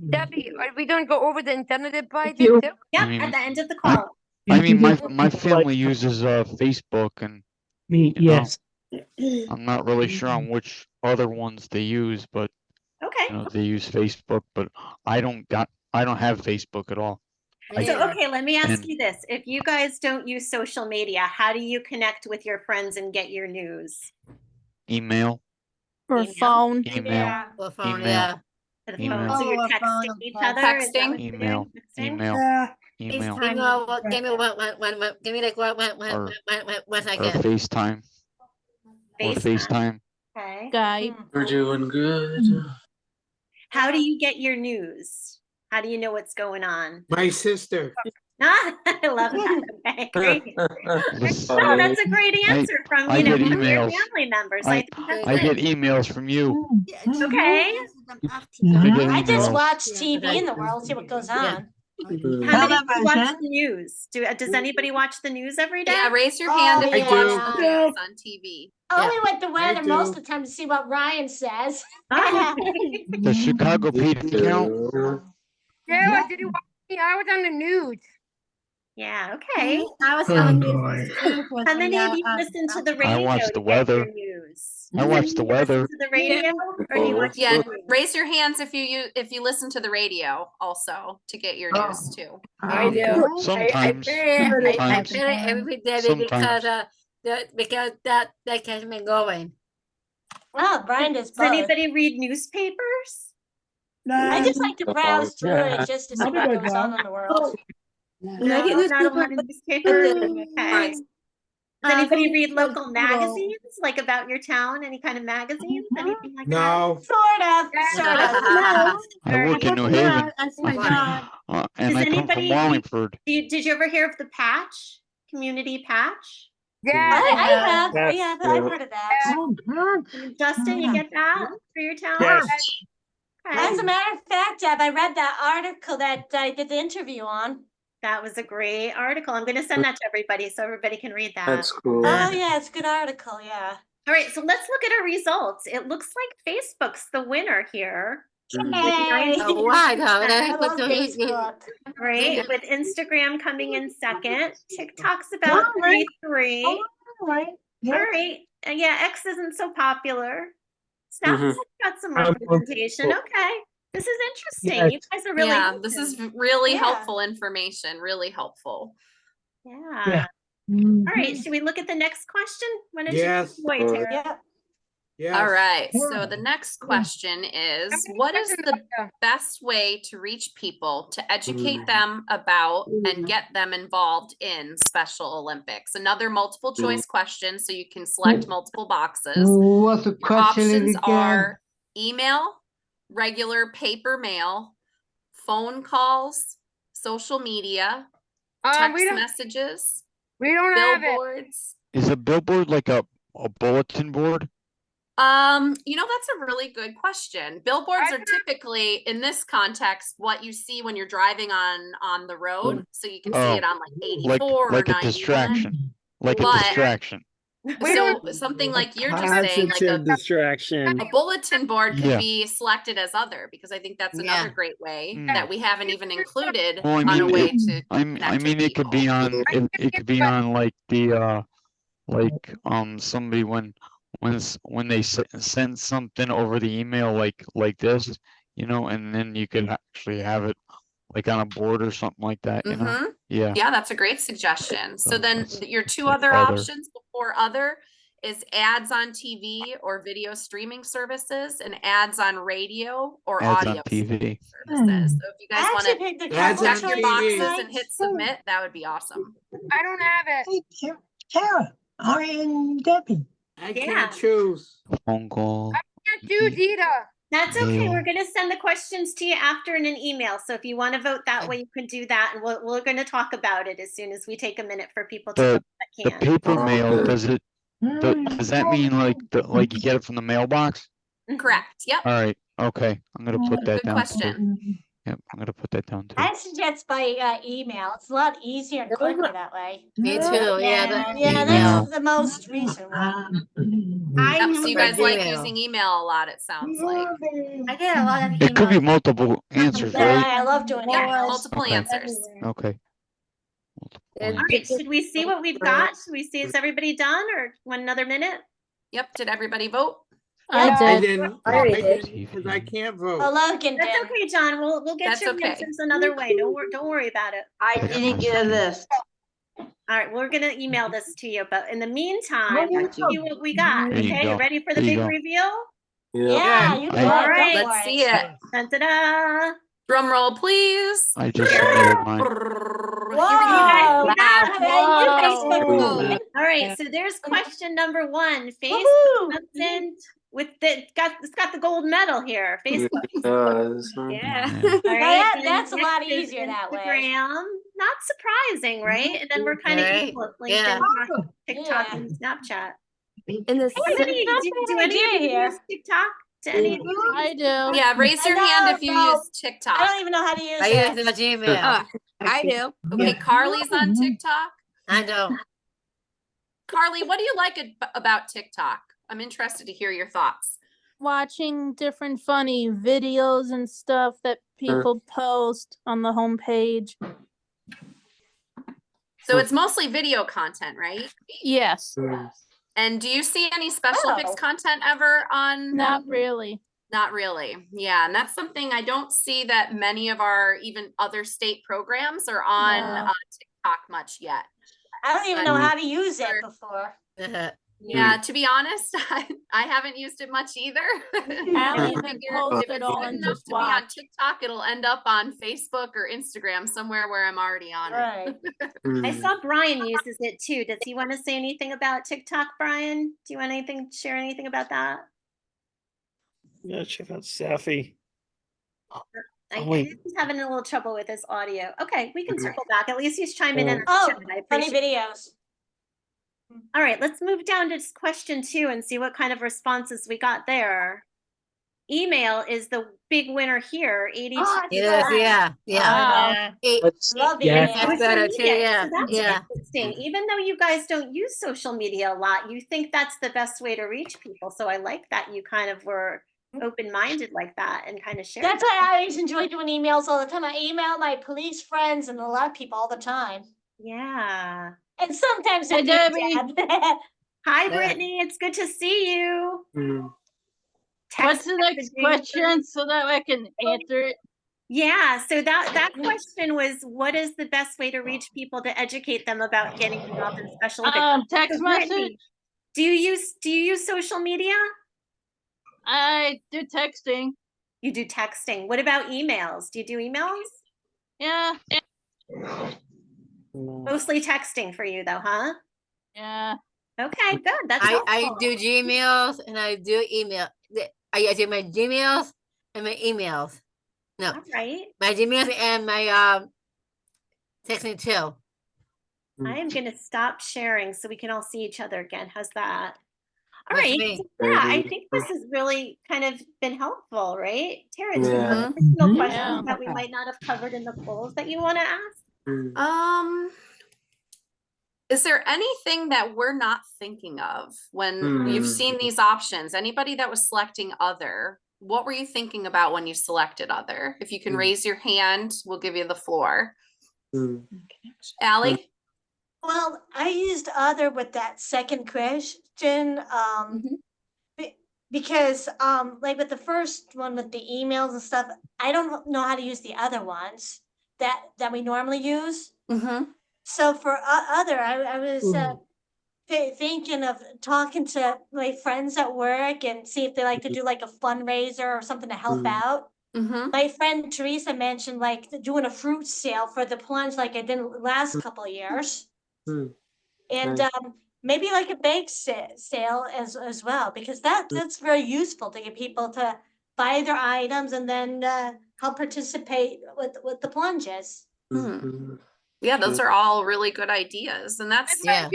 Debbie, are we don't go over the internet by you. too? Yep, I mean, at the end of the call. I mean, my family uses Facebook, and Me, yes. I'm not really sure on which other ones they use, but Okay. they use Facebook, but I don't have Facebook at all. Me So, neither. okay, let me ask And- you this. If you guys don't use social media, how do you connect with your friends and get your news? Email, For Email? phone. email, Well, phone, Email. yeah. To the Email. phone, so you're Oh, a phone, texting each okay. other? Is that Texting. what you're Email, doing? Texting? email, Yeah, email, FaceTime. Email, what, give me give me like Or- 1 or second. FaceTime, or FaceTime. Okay. Skype. We're doing good. How do you get your news? How do you know what's going on? My sister. I love that. Okay, great. Listen, Oh, that's a great I- answer from, I you know, get one of your emails. family members. I- I think that's I get it. emails from you. Okay. I get I just emails. watch TV in the world, see what goes on. How many of you watch Television. the news? Does anybody watch the news every day? Yeah, raise your hand if Oh, you I watch do. the news on TV. Only with the weather do. most of the time to see what Ryan says. The Chicago PD count. Sarah, did you watch me? I was on the news. Yeah, okay. I was Oh, on boy. too. for How the, many of you uh, listen to the radio I watch to the get weather. your news? I Does watch anyone the listen weather. to the radio, or do you watch Yeah, the news? raise your hands if you listen to the radio also to get your news too. I do. Sometimes, I sometimes, feel it every day sometimes. because that keeps me going. Well, Brian does Does both. anybody read newspapers? I just like to browse through Yeah. it just to see I'll be what good, goes on Joe. in the world. And I get No, not a newspaper, lot of but newspapers. the- Okay. Does from anybody read the local Google. magazines, like about your town? Any kind of magazines? Anything like that? No. Sort of, sort of. No, I work in New no, Haven, that's my Funny. job. and Does I come from anybody- Wallingford. Did you ever hear of the patch? Community patch? Yeah. I have, Yes. yeah, I've heard of that. Oh, God. Justin, you get that for your town? Yes. Okay. As a matter of fact, Deb, I read that article that I did the interview on. That was a great article. I'm going to send that to everybody so everybody can read that. That's cool. Oh, yeah, it's a good article, yeah. All right, so let's look at our results. It looks like Facebook's the winner here. Yay! Oh, why though? I love Facebook. Right, with Instagram coming in second. TikTok's about 33. All right. Yeah, X isn't so popular. Snapchat's got some representation. Okay. This is interesting. You guys are really Yeah, this is really Yeah. helpful information, really helpful. Yeah. All right, should we look at the next question? When did Yes. you boy, Tara? Yeah. Yes. All right, so the next question is, what is the best way to reach people to educate them about and get them involved in Special Olympics? Another multiple choice question, so you can select multiple boxes. What's the Your question options again? are email, regular paper mail, phone calls, social media, We text don't, messages, we don't have it. billboards. Is a billboard like a bulletin board? That's a really good question. Billboards are typically in this context what you see when you're driving on the road, so you can see Oh, it on like 84 like or a 91. distraction, like a But- distraction. So something like you're just saying, like Positive distraction. a bulletin board could Yeah. be selected as other, because I think that's another Yeah. great way Mm. that we haven't even included Well, I on a mean, way it- to I connect mean, with it could be people. on, it could be on like the, somebody when they send something over the email like this, and then you could actually have it like on a board or something like that, Mhm. Yeah. Yeah, that's a great suggestion. So So then that's your two like other other. options before other is ads on TV or video streaming services, and ads on radio or Ads on audio TV. services. So if you guys I want actually to picked a Ads couple on check your TV. boxes and hit submit, that would be awesome. I don't have it. Hey, Tara, and Debbie. I Yeah. can't choose. Phone call. Can't choose either. That's okay. Mail. We're going to send the questions to you after in an email. So if you want to vote that way, you can do that. And we're going to talk about it as soon as we take a minute for people to The vote the that can. paper mail, does that mean like you get it from the mailbox? Correct. Yep. All right, okay, I'm gonna put that Good down too. question. Yep, I'm gonna put that down too. I suggest by email. It's a lot easier and quicker that way. Me too, yeah. Yeah, Email. that's the most recent one. Yep. So you guys like Email. using email a lot, it sounds like. I get a lot of It could be emails. multiple answers, Yeah, right? I love doing Yeah, emails. multiple Okay. answers. Okay. All right. Should we see what we've got? Should we see? Is everybody done or one another minute? Yep. Did everybody vote? I did. didn't, I already I did. didn't, because I can't Oh, vote. Logan That's did. okay, John. We'll get That's your okay. answers another way. Don't worry about it. I didn't get a list. All right, we're gonna email this to you, but in the meantime, No, let's see what we got. There you Okay, you go. ready for the There you big go. reveal? Yeah, you I- go. All Go right. for Let's it. see it. Dun, da, da. Drum roll, please. I just submitted mine. Here we Whoa! go. Wow. Wow. Facebook Whoa. Live. All right, so there's question number one. Facebook Woohoo! comes in with it's got the gold medal here. Facebook. Yeah. All right, that- and that's a next lot is easier that way. Instagram. Not surprising, right? And then we're kind of Right. equal. Yeah. LinkedIn, TikTok, Yeah. and Snapchat. In the How many do any of idea you here. use TikTok? Do any of you? I do. Yeah, raise I your hand know, if you no. use TikTok. I don't even know how to use I it. use the Gmail. I do. Okay, Carly's on TikTok. I don't. Carly, what do you like about TikTok? I'm interested to hear your thoughts. Watching different funny videos and stuff that people post on the homepage. So it's mostly video content, right? Yes, And do you see any special Olympics Oh. content ever on? not really. Not really. Yeah, and that's something I don't see that many of our even other state programs are on No. TikTok much yet. I don't even know how to use it before. Yeah, to be honest, I haven't used it much either. I'll I even figure post if it it's all good and enough just to be on watch. TikTok, it'll end up on Facebook or Instagram, somewhere where I'm already on Right. I saw Brian uses it too. Does he want to say anything about TikTok, Brian? Do you want share anything about that? Yeah, check out Safi. I wait. he's having a little trouble with his audio. Okay, we can circle back. At least he's chiming in. Oh, chat. I funny appreciate it. videos. All right, let's move down to question 2 and see what kind of responses we got there. Email is the big winner here, 82. Oh, Yes, yeah, yeah. Wow. Love Yeah. email. That's better too, yeah, So that's yeah. interesting. Even though you guys don't use social media a lot, you think that's the best way to reach people. So I like that you kind of were open-minded like that and kind of shared. That's why I always enjoy doing emails all the time. I email my police friends and a lot of people all the time. Yeah. And sometimes Hi, it's Hi, Yeah. Brittany. It's good to see you. What's Text the next messaging. question so that I can answer it? Yeah, so that question was, what is the best way to reach people to educate them about getting involved in Special Olympics? Text So, Brittany, message. do you use social media? I do texting. You do texting. What about emails? Do you do emails? Yeah, Mostly texting for you though, huh? yeah. Okay, good. That's I helpful. do Gmails and I do email. I do my Gmails and my emails. No, All right. my Gmails and my texting too. I am going to stop sharing so we can all see each other again. How's that? All Works right. for me. So, yeah, I think this has really kind of been helpful, right? Tara, do you have Mhm. additional Mhm. questions Yeah. that we might not have covered in the polls that you want to ask? Is there anything that we're not thinking of when you've seen these options? Anybody that was selecting other, what were you thinking about when you selected other? If you can raise your hand, we'll give you the floor. Allie? Well, I used other with that second question, because like with the first one with the emails and stuff, I don't know how to use the other ones that we normally use. So for other, I was thinking of talking to my friends at work and see if they like to do like a fundraiser or something to help out. My friend Teresa mentioned like doing a fruit sale for the plunge like I did last couple of years. And maybe like a bake sale as well, because that's very useful to get people to buy their items and then help participate with the plunges. Yeah, those are all really good ideas. And that's Yeah.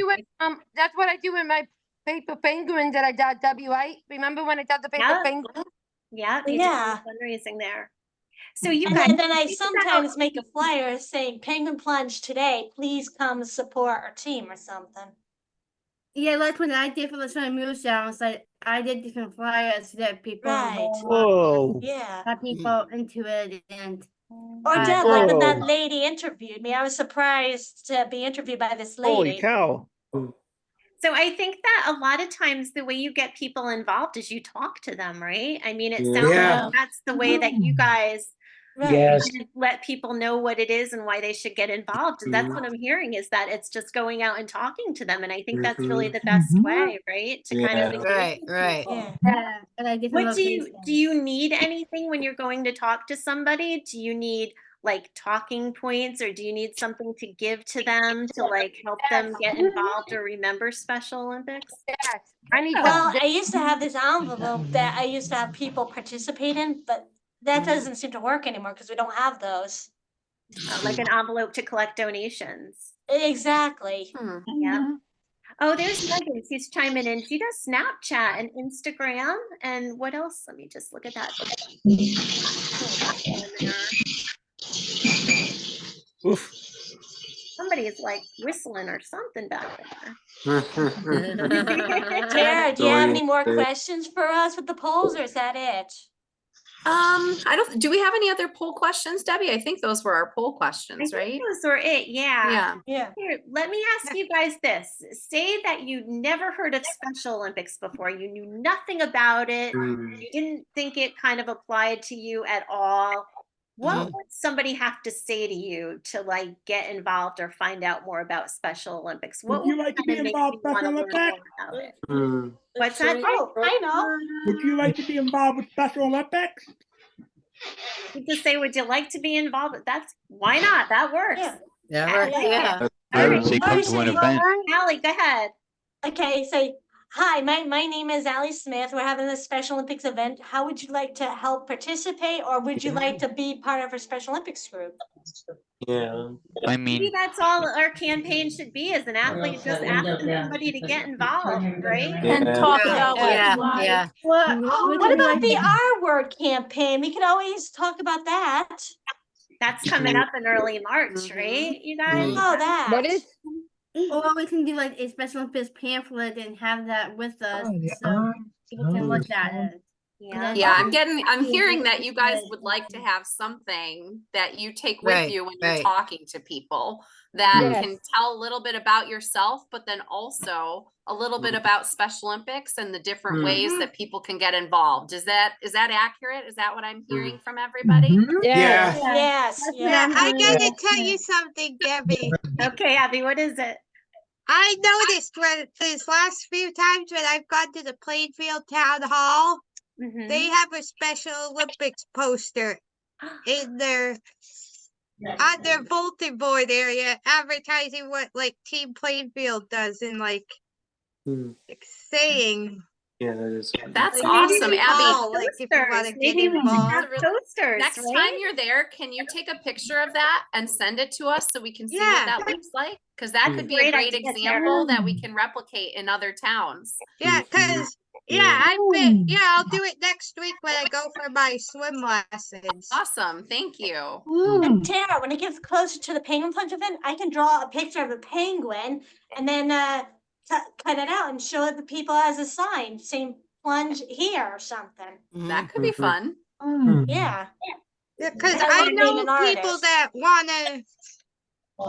That's what I do in my paper penguin that I did W8. Remember when I did the paper Yeah. penguin? Yeah, you Yeah. do fundraising there. So you And guys, then I think about- sometimes make a flyer saying Penguin Plunge today, please come support our team or something. Yeah, like when I did for the summer music sounds, like I did different flyers so that people Right. Whoa. Yeah. got people into it and Or Uh, Deb, like when that Whoa. lady interviewed me, I was surprised to be interviewed by this Holy lady. cow. So I think that a lot of times the way you get people involved is you talk to them, right? I mean, it sounds Yeah. like that's the way that you guys Yes. kind of let people know what it is and why they should get involved. And that's what I'm hearing, is that it's just going out and talking to them. And I think that's really the best way, right? To kind of engage Right, with right. people. Yeah, and I get the What do location. you need anything when you're going to talk to somebody? Do you need like talking points, or do you need something to give to them to like help them get involved or remember Special Olympics? I need Well, some. I used to have this envelope that I used to have people participate in, but that doesn't seem to work anymore because we don't have those. Like an envelope to collect donations. Exactly. Yeah. Oh, there's Megan. She's chiming in. She does Snapchat and Instagram. And what else? Let me just look at that. Oof. Somebody's like whistling or something back there. Tara, do you have any more questions for us with the polls, or is that it? Do we have any other poll questions, Debbie? I think those were our poll questions, I right? think those were it. Yeah. Yeah. Here, let me ask you guys this. Say that you never heard of Special Olympics before. You knew nothing about it. You didn't think it kind of applied to you at all. What would somebody have to say to you to like get involved or find out more about Special Olympics? What Would you like to be kind of make involved you with want to Special learn more Olympics? about it? What's that? Oh, I know. Would you like to be involved with Special Olympics? You just say, would you like to be involved? That's why not? That works. Yeah. That works, yeah. I would say come to an event. Allie, go ahead. Okay, so hi, my name is Allie Smith. We're having a Special Olympics event. How would you like to help participate, or would you like to be part of our Special Olympics group? Yeah. I Maybe mean, that's all our campaign should be, as an athlete, just asking somebody to get involved, right? And talk about what Yeah, it's like. yeah. What What about the R word campaign? We could always talk about that. That's coming up in early March, right, you guys? Oh, that. What is? Or we can do like a Special Olympics pamphlet and have that with us, so people can look at it. Yeah. Yeah, I'm hearing that you guys would like to have something that you take with Right, you when you're right. talking to people that Yes. can tell a little bit about yourself, but then also a little bit about Special Olympics and the different ways that people can get involved. Is that accurate? Is that what I'm hearing from everybody? Yeah. Yes. Yeah, I gotta tell you something, Debbie. Okay, Abby, what is it? I noticed when these last few times when I've gone to the Plainfield Town Hall, Mhm. they have a Special Olympics poster in their on their bulletin board area advertising what like Team Plainfield does and like saying That's like, awesome, maybe Abby. call, like if you want to get Maybe we should have involved. posters, Next right? time you're there, can you take a picture of that and send it to us so we can see what Yeah. that looks like? Because that could be a Great great idea, example Tara. that we can replicate in other towns. Yeah, cause I'll do it next week when I go for my swim lessons. Awesome, thank you. And Tara, when it gets closer to the penguin plunge event, I can draw a picture of a penguin and then cut it out and show the people as a sign, saying plunge here or something. That could be fun. Yeah. Yeah, cause I I wanna name know an people artist. that wanna.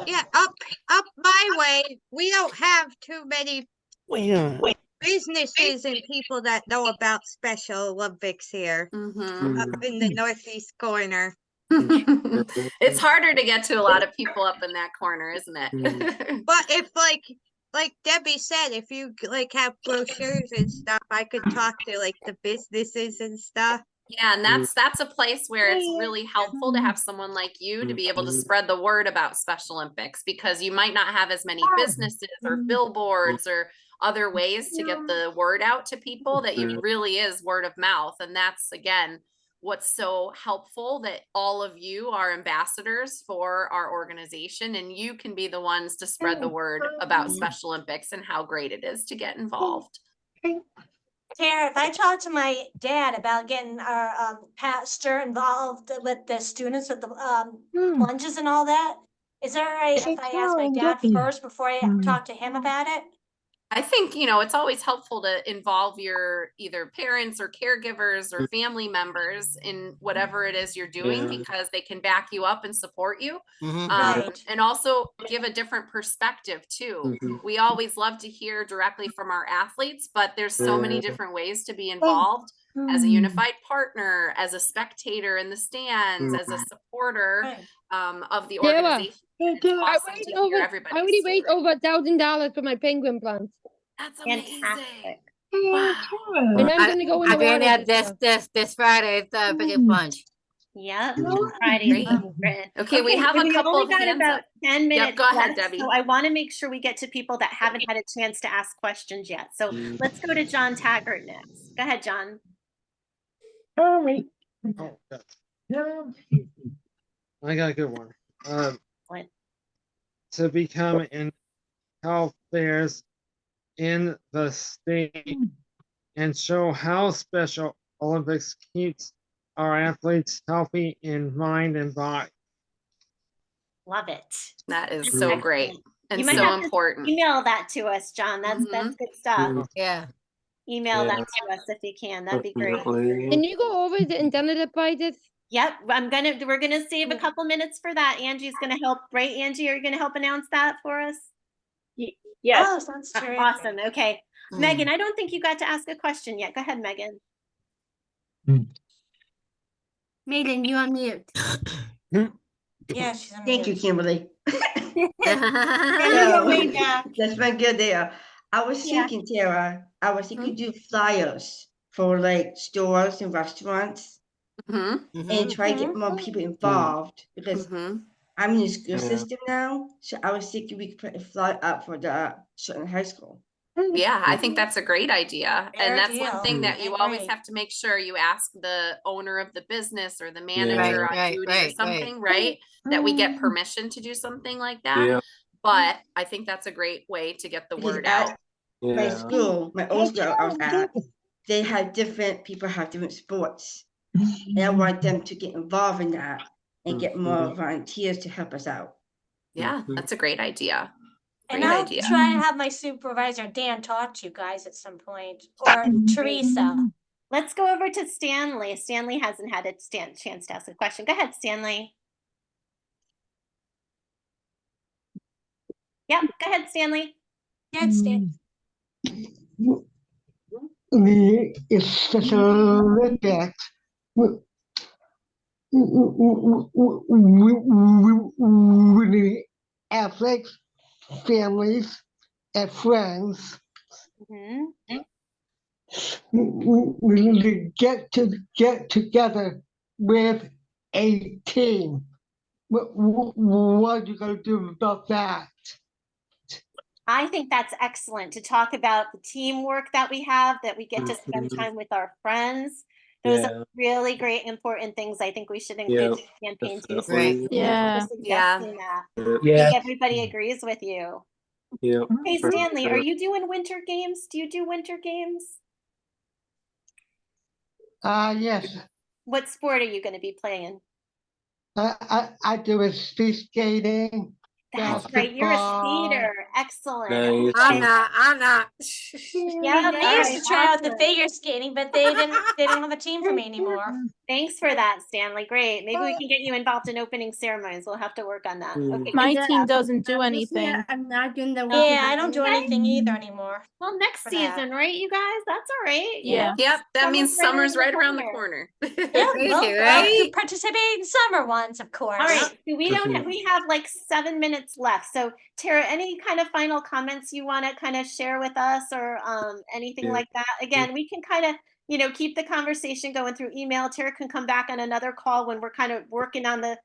Yeah, up my way, we don't have too many businesses and people that know about Special Olympics here up in the northeast corner. It's harder to get to a lot of people up in that corner, isn't it? But if like Debbie said, if you like have brochures and stuff, I could talk to like the businesses and stuff. Yeah, and that's a place where it's really helpful to have someone like you to be able to spread the word about Special Olympics, because you might not have as many businesses or billboards or other ways to get the word out to people. That it really is word of mouth. And that's, again, what's so helpful, that all of you are ambassadors for our organization, and you can be the ones to spread the word about Special Olympics and how great it is to get involved. Tara, if I talk to my dad about getting our pastor involved with the students with the plunges and all that, is that right if I ask my dad first before I talk to him about it? I think, it's always helpful to involve your either parents or caregivers or family members in whatever it is you're doing because they can back you up and support you. Right. And also give a different perspective too. We always love to hear directly from our athletes, but there's so many different ways to be involved as a unified partner, as a spectator in the stands, as a supporter of the Tara, organization. It's awesome to hear I everybody's already raised story. over $1,000 for my penguin plant. That's amazing. Fantastic. And I'm gonna go in the I'm doing water. that this Friday, the big plunge. Yep. Friday. Okay, we have a we've couple only of got hands about up. 10 minutes. Yep, go ahead, left, Debbie. So I want to make sure we get to people that haven't had a chance to ask questions yet. So let's go to John Taggart next. Go ahead, John. All right. Yeah. I got a good one. What? To become in health fairs in the state and show how Special Olympics keeps our athletes healthy in mind and body. Love it. That is so great and You might so have to important. email that to us, John. That's good stuff. Yeah. Email that to us if you can. That'd be great. Can you go over the internet prices? Yep, we're gonna save a couple minutes for that. Angie's gonna help, right? Angie, are you gonna help announce that for us? Yes. Oh, sounds terrific. Awesome. Okay. Megan, I don't think you got to ask a question yet. Go ahead, Megan. Megan, you on mute. Yeah, she's on Thank you, mute. Kimberly. You're way back. That's my good there. I was thinking, Tara, I was thinking do flyers for like stores and restaurants and try to get more people involved because I'm in the school system now. So I was thinking we could put a flyer up for the certain high school. Yeah, I think that's a great idea. Fair And that's deal. one thing that I you always agree. have to make sure you ask the owner of the business or the manager on duty or something, right? That we get permission to do something like that. But I think that's a great way to get the word out. My school, my old school I was at, they had different people have different sports. And I want them to get involved in that and get more volunteers to help us out. Yeah, that's a great idea. And Great I'll idea. try to have my supervisor, Dan, talk to you guys at some point, or Teresa. Let's go over to Stanley. Stanley hasn't had a chance to ask a question. Go ahead, Stanley. Yep, go ahead, Stanley. Yeah, Stan. The Special Olympics with the athletes, families, and friends. We get together with a team. What are you gonna do about that? I think that's excellent to talk about the teamwork that we have, that we get to spend time with our friends. Those are really great, important things I think we should include in the campaign too. So Right. thank you Yeah. for suggesting that. I Yeah. think everybody agrees with you. Yeah. Hey, Stanley, are you doing winter games? Do you do winter games? Yes. What sport are you going to be playing? I do a speed skating. That's right. You're a basketball. skater. Excellent. Nice. I'm not. Yeah, I used to try out the figure skating, but they don't have a team for me anymore. Thanks for that, Stanley. Great. Maybe we can get you involved in opening ceremonies. We'll have to work on that. Okay. My good team stuff. doesn't do This year, anything. I'm not doing the Yeah, I don't do anything either anymore. Well, next for that. season, right, you guys? That's all right. you Yeah. know? Yep, that means summer's right around the corner. Yeah, Crazy, well, right? participate in summer ones, of course. All right. So we have like 7 minutes left. So Tara, any kind of final comments you want to kind of share with us or anything like that? Again, we can kind of, keep the conversation going through email. Tara can come back on another call when we're kind of working on the,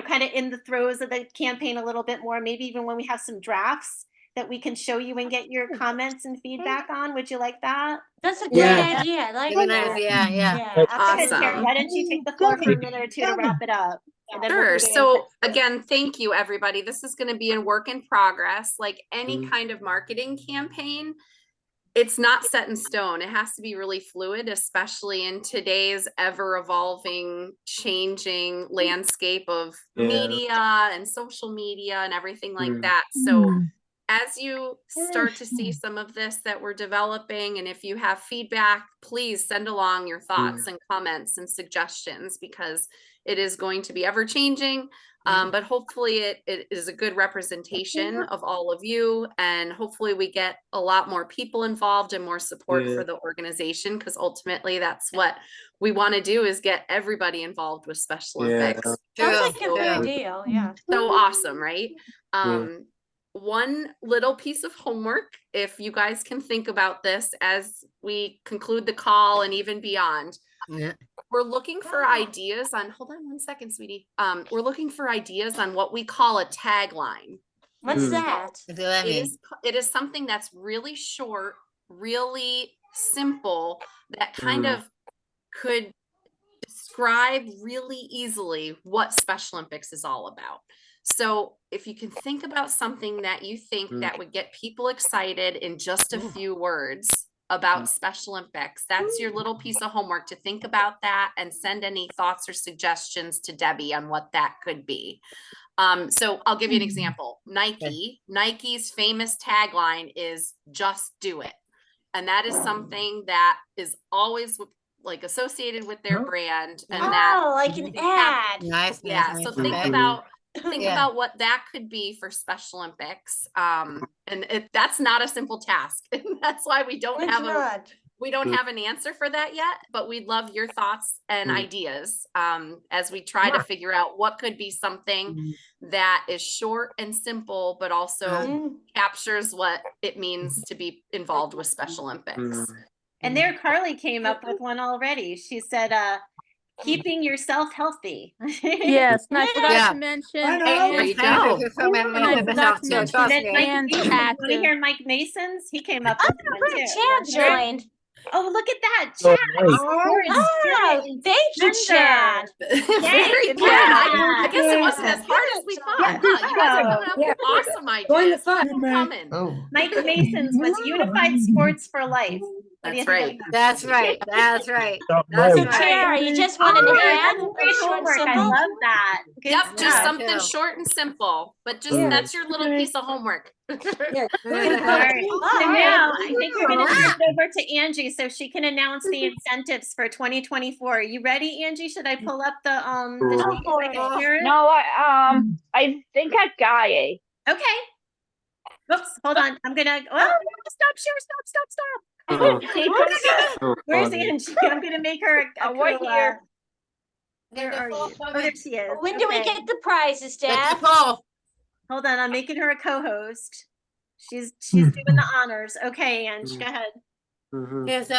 kind of in the throes of the campaign a little bit more, maybe even when we have some drafts that we can show you and get your comments and feedback on. Would you like that? That's a great idea. I like Good that. idea, yeah. Go ahead, Tara. Awesome. Why don't you take the floor for a minute or two to wrap it up? And then we'll Sure. move into So it. again, thank you, everybody. This is going to be a work in progress. Like any kind of marketing campaign, it's not set in stone. It has to be really fluid, especially in today's ever evolving, changing landscape of media and social media and everything like that. So as you start to see some of this that we're developing, and if you have feedback, please send along your thoughts and comments and suggestions, because it is going to be ever changing. But hopefully it is a good representation of all of you, and hopefully we get a lot more people involved and more support for the organization, because ultimately that's what we want to do, is get everybody involved with Special Olympics. Sounds like a big deal, yeah. So awesome, right? One little piece of homework, if you guys can think about this as we conclude the call and even beyond. We're looking for ideas on, hold on one second, sweetie. We're looking for ideas on what we call a tagline. What's that? It is something that's really short, really simple, that kind of could describe really easily what Special Olympics is all about. So if you can think about something that you think that would get people excited in just a few words about Special Olympics, that's your little piece of homework, to think about that and send any thoughts or suggestions to Debbie on what that could be. So I'll give you an example. Nike's famous tagline is "Just Do It." And that is something that is always like associated with their brand. And that like an ad. Nice. Yeah. So think about what that could be for Special Olympics. And that's not a simple task. That's why we don't have an answer for that yet, but we'd love your thoughts and ideas as we try to figure out what could be something that is short and simple, but also captures what it means to be involved with Special Olympics. And there, Carly came up with one already. She said, keeping yourself healthy. Yes, and I forgot to mention. Want to hear Mike Mason's? He came up with one too. Chad joined. Oh, look at that, Chad! Thank you, Chad. Very good. I guess it wasn't as hard as we thought. Huh? You guys are coming up with awesome ideas. Keep coming. Mike Mason's was Unified Sports for Life. That's right. That's right. That's right. So Tara, you just want an ad? Great homework. I love that. Good Yep, just stuff. something short and simple, but just that's your little piece of homework. All right. So now I think we're going to turn it over to Angie so she can announce the incentives for 2024. Are you ready, Angie? Should I pull up the sheet so I can hear it? No, I think I got it. Okay. Oops, hold on. I'm gonna stop, share, stop. Where's Angie? I'm gonna make her a right here. Where are you? Oh, there she is. When do we get the prizes, Dad? Hold on, I'm making her a co-host. She's doing the honors. Okay, Ange, go ahead. Here's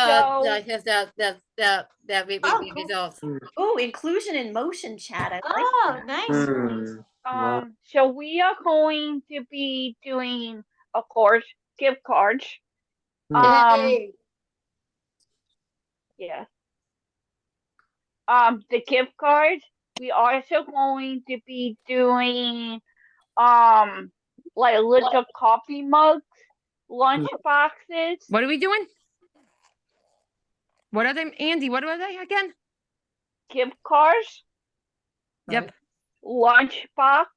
results. Oh, inclusion in motion chat. I like that. Nice. So we are going to be doing, of course, gift cards. Yeah. The gift cards. We also going to be doing like little coffee mugs, lunch boxes. What are we doing? What are they, Andy? What are they again? Gift cards. Yep. Lunch box.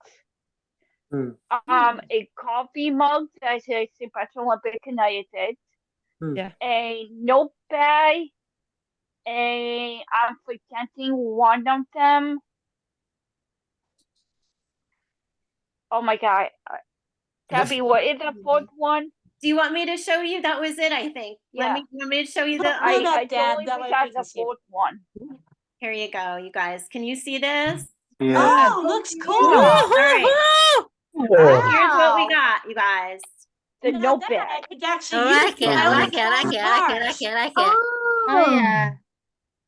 A coffee mug that says Special Olympic United. Yeah. A notepad. I'm forgetting one of them. Oh my God. Gabby, what is the fourth one? Do you want me to show you? That was it, I think. Yeah. You want me to show you the I totally forgot the fourth one. Here you go, you guys. Can you see this? Oh, looks cool. All right. Here's what we got, you guys. The notepad. I could actually I like it. Oh yeah.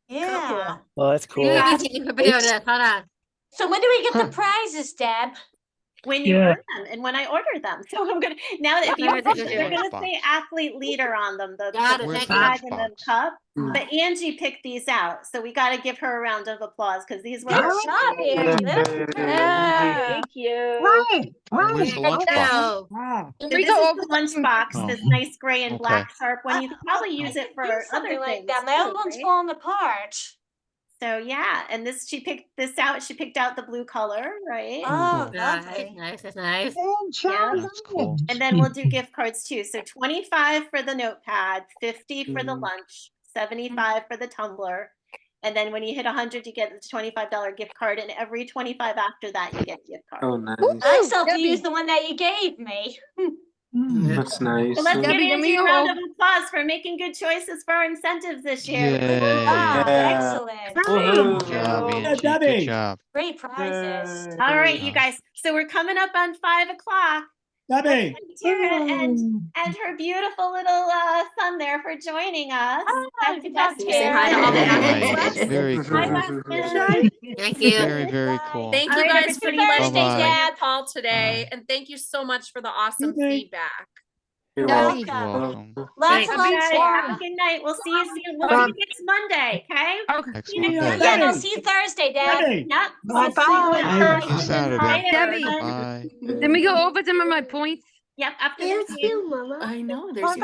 Yeah. Well, that's cool. Hold on. So when do we get the prizes, Deb? When you earn them and when I order them. So I'm gonna if they're gonna say athlete leader on them, the flag and the cup. But Angie picked these out, so we got to give her a round of applause because these were. Good job, Angie. Thank you. Where's the lunchbox? Wow. So this is the lunchbox, this nice gray and black sharp one. You could probably use it for other Something like things. that. My own one's falling apart. So yeah, and this, she picked this out. She picked out the blue color, right? Oh, Nice, lovely. nice, that's nice. Yeah. That's cool. And then we'll do gift cards too. So 25 for the notepad, 50 for the lunch, 75 for the tumbler. And then when you hit 100, you get the $25 gift card. And every 25 after that, you get a gift card. Oh, nice. I still have to Debbie. use the one that you gave me. That's nice. So let's give Debbie, let me Angie a go round over- of applause for making good choices for our incentives this year. Yay. Wow, Yeah. excellent. Woohoo. Good job, Yeah, Angie. Debbie. Good job. Great prizes. All right, you guys. So we're coming up on 5 o'clock. Debbie. Tara and her beautiful little son there for joining us. That's good job, Say hi to all the Nice. admins. Very Hi, cool. Boston. Thank you. Very, very cool. Thank All you right, guys for everybody. letting me Bye-bye. join your call today. Bye. And thank you so much for the awesome Bye-bye. feedback. You're Debbie. You're welcome. welcome. Lots Bye, and lots guys. more. Have a good night. We'll see you soon. We'll Bye. see you next Monday, okay? Okay. Next See you next Monday. Yeah, and I'll Debbie. see you Thursday, Deb. Debbie. Yep. Bye-bye. See you Saturday. Bye, Debbie. everyone. Bye. Let me go over some of my points. Yep, after the meeting. Mama. I know, there's your